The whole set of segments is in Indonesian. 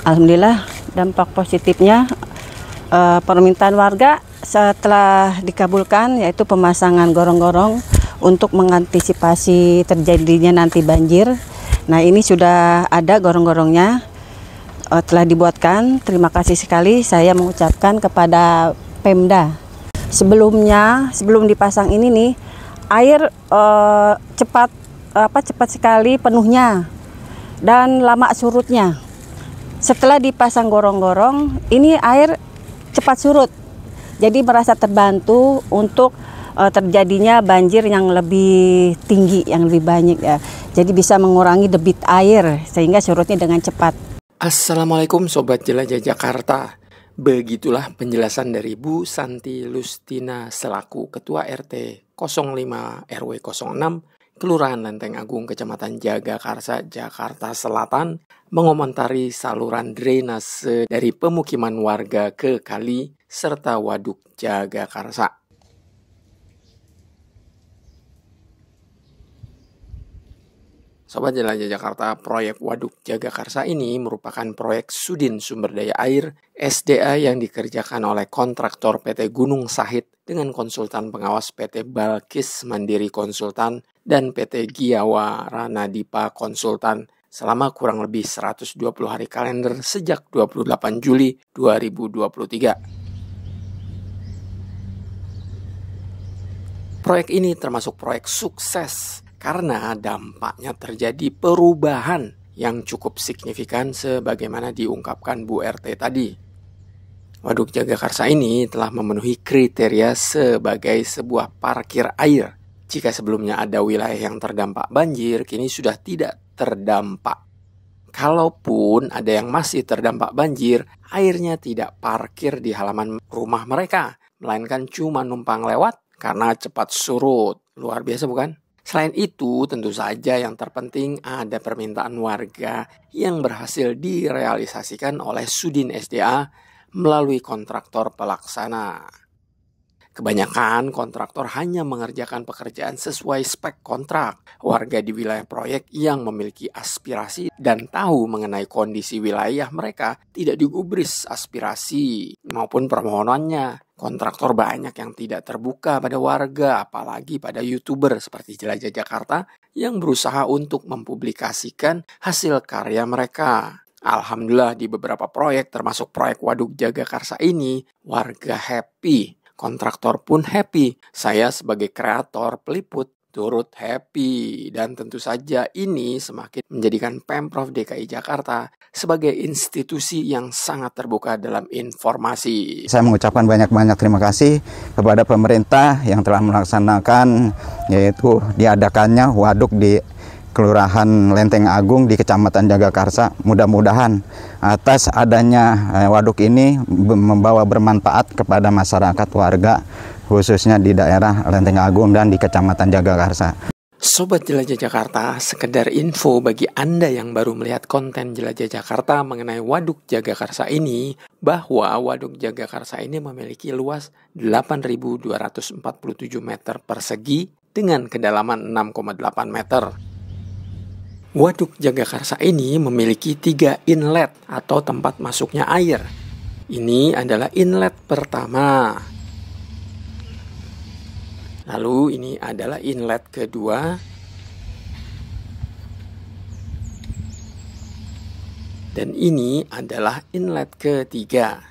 Alhamdulillah dampak positifnya permintaan warga setelah dikabulkan, yaitu pemasangan gorong-gorong untuk mengantisipasi terjadinya nanti banjir. Nah, ini sudah ada gorong-gorongnya, telah dibuatkan. Terima kasih sekali saya mengucapkan kepada Pemda. Sebelum dipasang ini nih, air cepat sekali penuhnya dan lama surutnya. Setelah dipasang gorong-gorong, ini air cepat surut. Jadi merasa terbantu untuk terjadinya banjir yang lebih tinggi, yang lebih banyak ya. Jadi bisa mengurangi debit air sehingga surutnya dengan cepat. Assalamualaikum Sobat Jelajah Jakarta. Begitulah penjelasan dari Bu Santi Lustina selaku Ketua RT 05 RW 06 Kelurahan Lenteng Agung, Kecamatan Jagakarsa, Jakarta Selatan, mengomentari saluran drainase dari pemukiman warga ke kali serta waduk Jagakarsa. Sobat Jelajah Jakarta, proyek Waduk Jagakarsa ini merupakan proyek Sudin Sumber Daya Air SDA yang dikerjakan oleh kontraktor PT Gunung Sahid dengan konsultan pengawas PT Balkis Mandiri Konsultan dan PT Giawa Ranadipa Konsultan selama kurang lebih 120 hari kalender sejak 28 Juli 2023. Proyek ini termasuk proyek sukses karena dampaknya terjadi perubahan yang cukup signifikan sebagaimana diungkapkan Bu RT tadi. Waduk Jagakarsa ini telah memenuhi kriteria sebagai sebuah parkir air. Jika sebelumnya ada wilayah yang terdampak banjir, kini sudah tidak terdampak. Kalaupun ada yang masih terdampak banjir, airnya tidak parkir di halaman rumah mereka, melainkan cuma numpang lewat karena cepat surut. Luar biasa bukan? Selain itu, tentu saja yang terpenting ada permintaan warga yang berhasil direalisasikan oleh Sudin SDA melalui kontraktor pelaksana. Kebanyakan kontraktor hanya mengerjakan pekerjaan sesuai spek kontrak. Warga di wilayah proyek yang memiliki aspirasi dan tahu mengenai kondisi wilayah mereka tidak digubris aspirasi maupun permohonannya. Kontraktor banyak yang tidak terbuka pada warga, apalagi pada YouTuber seperti Jelajah Jakarta yang berusaha untuk mempublikasikan hasil karya mereka. Alhamdulillah di beberapa proyek termasuk proyek Waduk Jagakarsa ini, warga happy. Kontraktor pun happy, saya sebagai kreator peliput turut happy, dan tentu saja ini semakin menjadikan Pemprov DKI Jakarta sebagai institusi yang sangat terbuka dalam informasi. Saya mengucapkan banyak-banyak terima kasih kepada pemerintah yang telah melaksanakan yaitu diadakannya waduk di Kelurahan Lenteng Agung di Kecamatan Jagakarsa. Mudah-mudahan atas adanya waduk ini membawa bermanfaat kepada masyarakat warga khususnya di daerah Lenteng Agung dan di Kecamatan Jagakarsa. Sobat Jelajah Jakarta, sekedar info bagi Anda yang baru melihat konten Jelajah Jakarta mengenai Waduk Jagakarsa ini, bahwa Waduk Jagakarsa ini memiliki luas 8.247 meter persegi dengan kedalaman 6,8 meter. Waduk Jagakarsa ini memiliki 3 inlet atau tempat masuknya air. Ini adalah inlet pertama. Lalu ini adalah inlet kedua. Dan ini adalah inlet ketiga.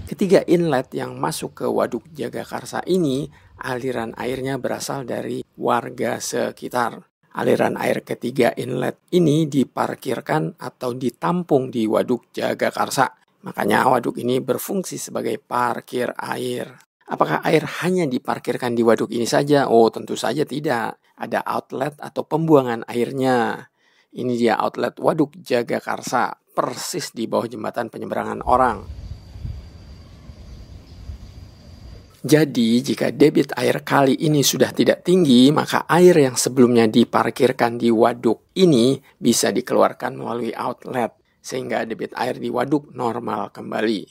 Ketiga inlet yang masuk ke Waduk Jagakarsa ini, aliran airnya berasal dari warga sekitar. Aliran air ketiga inlet ini diparkirkan atau ditampung di Waduk Jagakarsa. Makanya waduk ini berfungsi sebagai parkir air. Apakah air hanya diparkirkan di waduk ini saja? Oh, tentu saja tidak. Ada outlet atau pembuangan airnya. Ini dia outlet Waduk Jagakarsa, persis di bawah jembatan penyeberangan orang. Jadi, jika debit air kali ini sudah tidak tinggi, maka air yang sebelumnya diparkirkan di waduk ini bisa dikeluarkan melalui outlet, sehingga debit air di waduk normal kembali.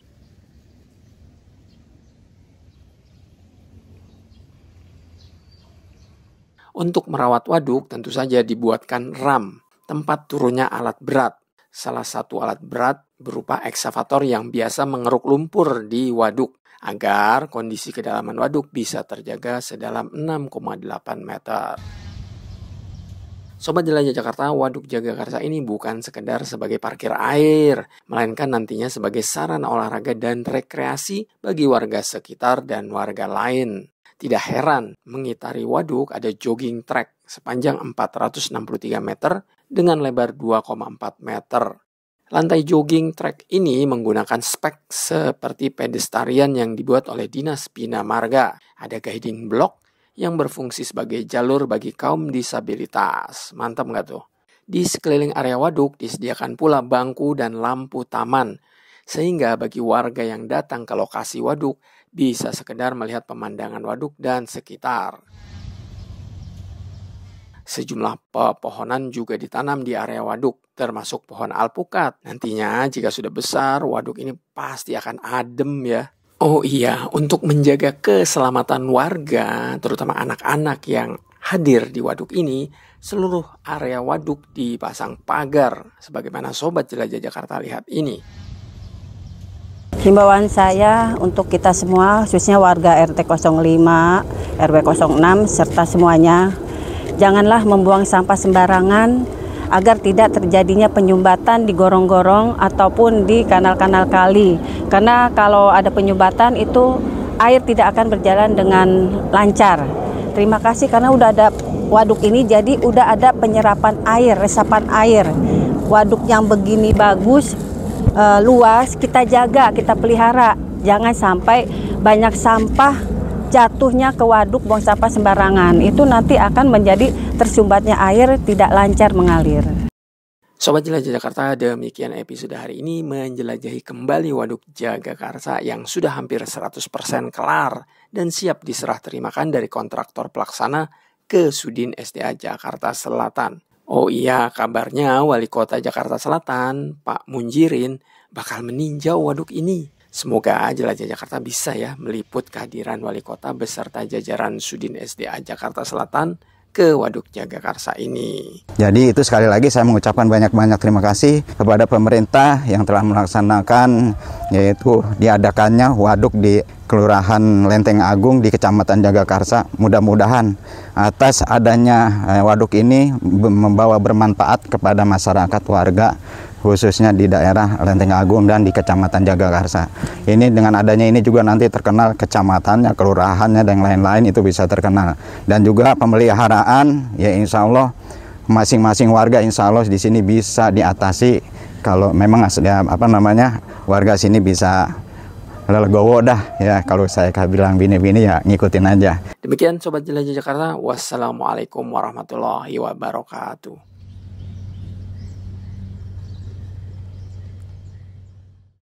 Untuk merawat waduk, tentu saja dibuatkan ram, tempat turunnya alat berat. Salah satu alat berat berupa ekskavator yang biasa mengeruk lumpur di waduk agar kondisi kedalaman waduk bisa terjaga sedalam 6,8 meter. Sobat Jelajah Jakarta, Waduk Jagakarsa ini bukan sekedar sebagai parkir air, melainkan nantinya sebagai sarana olahraga dan rekreasi bagi warga sekitar dan warga lain. Tidak heran, mengitari waduk ada jogging track sepanjang 463 meter dengan lebar 2,4 meter. Lantai jogging track ini menggunakan spek seperti pedestrian yang dibuat oleh Dinas Bina Marga. Ada guiding block yang berfungsi sebagai jalur bagi kaum disabilitas. Mantap nggak tuh? Di sekeliling area waduk disediakan pula bangku dan lampu taman, sehingga bagi warga yang datang ke lokasi waduk bisa sekedar melihat pemandangan waduk dan sekitar. Sejumlah pepohonan juga ditanam di area waduk, termasuk pohon alpukat. Nantinya jika sudah besar, waduk ini pasti akan adem ya. Oh iya, untuk menjaga keselamatan warga, terutama anak-anak yang hadir di waduk ini, seluruh area waduk dipasang pagar, sebagaimana Sobat Jelajah Jakarta lihat ini. Himbauan saya untuk kita semua, khususnya warga RT 05, RW 06, serta semuanya, janganlah membuang sampah sembarangan agar tidak terjadinya penyumbatan di gorong-gorong ataupun di kanal-kanal kali. Karena kalau ada penyumbatan itu air tidak akan berjalan dengan lancar. Terima kasih karena udah ada waduk ini, jadi udah ada penyerapan air, resapan air. Waduk yang begini bagus, luas, kita jaga, kita pelihara. Jangan sampai banyak sampah jatuhnya ke waduk, buang sampah sembarangan. Itu nanti akan menjadi tersumbatnya air, tidak lancar mengalir. Sobat Jelajah Jakarta, demikian episode hari ini menjelajahi kembali Waduk Jagakarsa yang sudah hampir 100% kelar dan siap diserah terimakan dari kontraktor pelaksana ke Sudin SDA Jakarta Selatan. Oh iya, kabarnya Wali Kota Jakarta Selatan, Pak Munjirin, bakal meninjau waduk ini. Semoga Jelajah Jakarta bisa ya meliput kehadiran Wali Kota beserta jajaran Sudin SDA Jakarta Selatan ke Waduk Jagakarsa ini. Jadi itu sekali lagi saya mengucapkan banyak-banyak terima kasih kepada pemerintah yang telah melaksanakan yaitu diadakannya waduk di Kelurahan Lenteng Agung di Kecamatan Jagakarsa. Mudah-mudahan atas adanya waduk ini membawa bermanfaat kepada masyarakat warga khususnya di daerah Lenteng Agung dan di Kecamatan Jagakarsa. Ini dengan adanya ini juga nanti terkenal kecamatannya, kelurahannya dan lain-lain itu bisa terkenal. Dan juga pemeliharaan ya insya Allah masing-masing warga insya Allah di sini bisa diatasi kalau memang warga sini bisa legowo dah ya, kalau saya bilang bini-bini ya ngikutin aja. Demikian Sobat Jelajah Jakarta, wassalamualaikum warahmatullahi wabarakatuh.